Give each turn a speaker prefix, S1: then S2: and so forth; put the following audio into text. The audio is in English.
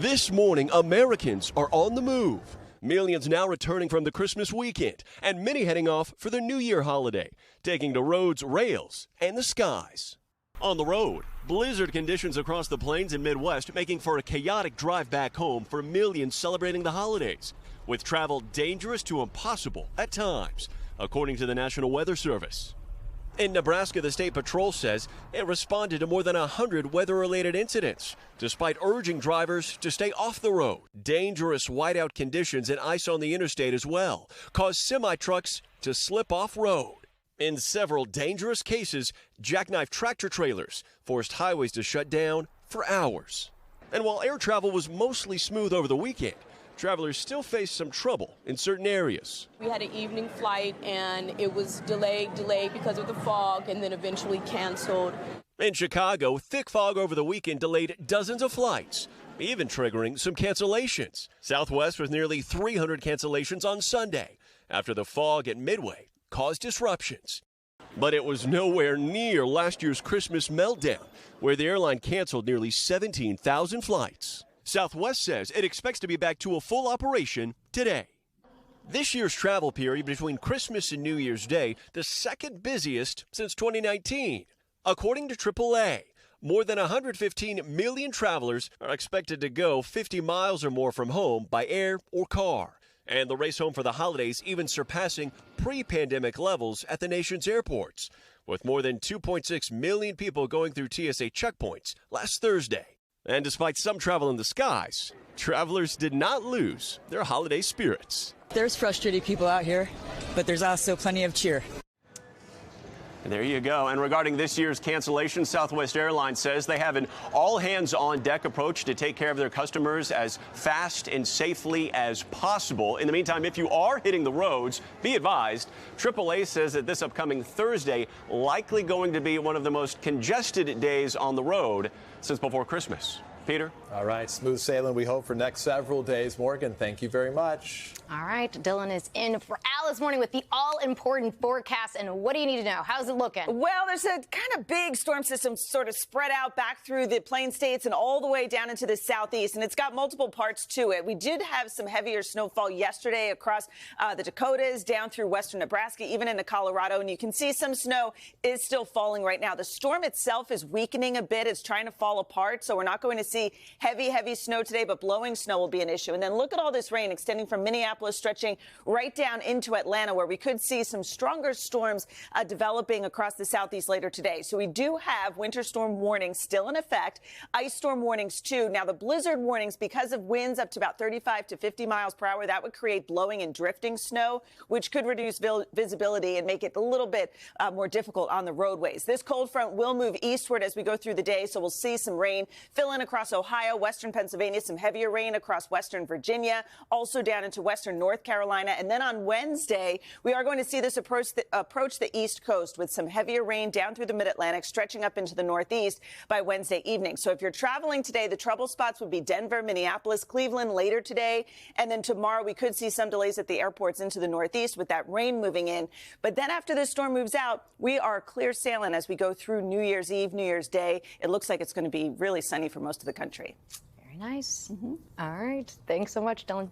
S1: This morning, Americans are on the move. Millions now returning from the Christmas weekend, and many heading off for the New Year holiday, taking to roads, rails, and the skies. On the road, blizzard conditions across the plains and Midwest making for a chaotic drive back home for millions celebrating the holidays, with travel dangerous to impossible at times, according to the National Weather Service. In Nebraska, the State Patrol says it responded to more than 100 weather-related incidents, despite urging drivers to stay off the road. Dangerous whiteout conditions and ice on the interstate as well caused semi-trucks to slip off-road. In several dangerous cases, jackknife tractor trailers forced highways to shut down for hours. And while air travel was mostly smooth over the weekend, travelers still face some trouble in certain areas.
S2: We had an evening flight and it was delayed because of the fog and then eventually canceled.
S1: In Chicago, thick fog over the weekend delayed dozens of flights, even triggering some cancellations. Southwest with nearly 300 cancellations on Sunday after the fog at Midway caused disruptions. But it was nowhere near last year's Christmas meltdown, where the airline canceled nearly 17,000 flights. Southwest says it expects to be back to a full operation today. This year's travel period between Christmas and New Year's Day, the second busiest since 2019. According to AAA, more than 115 million travelers are expected to go 50 miles or more from home by air or car. And the race home for the holidays even surpassing pre-pandemic levels at the nation's airports, with more than 2.6 million people going through TSA checkpoints last Thursday. And despite some travel in the skies, travelers did not lose their holiday spirits.
S3: There's frustrated people out here, but there's also plenty of cheer.
S1: There you go. And regarding this year's cancellation, Southwest Airlines says they have an all-hands-on-deck approach to take care of their customers as fast and safely as possible. In the meantime, if you are hitting the roads, be advised, AAA says that this upcoming Thursday likely going to be one of the most congested days on the road since before Christmas. Peter?
S4: All right, smooth sailing we hope for next several days. Morgan, thank you very much.
S5: All right, Dylan is in for Al this morning with the all-important forecast. And what do you need to know? How's it looking?
S6: Well, there's a kind of big storm system sort of spread out back through the plain states and all the way down into the southeast, and it's got multiple parts to it. We did have some heavier snowfall yesterday across the Dakotas, down through western Nebraska, even into Colorado, and you can see some snow is still falling right now. The storm itself is weakening a bit. It's trying to fall apart, so we're not going to see heavy snow today, but blowing snow will be an issue. And then look at all this rain extending from Minneapolis, stretching right down into Atlanta, where we could see some stronger storms developing across the southeast later today. So we do have winter storm warnings still in effect, ice storm warnings too. Now the blizzard warnings, because of winds up to about 35 to 50 miles per hour, that would create blowing and drifting snow, which could reduce visibility and make it a little bit more difficult on the roadways. This cold front will move eastward as we go through the day, so we'll see some rain fill in across Ohio, western Pennsylvania, some heavier rain across western Virginia, also down into western North Carolina. And then on Wednesday, we are going to see this approach the east coast with some heavier rain down through the mid-Atlantic, stretching up into the northeast by Wednesday evening. So if you're traveling today, the trouble spots would be Denver, Minneapolis, Cleveland later today. And then tomorrow, we could see some delays at the airports into the northeast with that rain moving in. But then after this storm moves out, we are clear sailing as we go through New Year's Eve, New Year's Day. It looks like it's going to be really sunny for most of the country.
S5: Very nice. All right. Thanks so much, Dylan.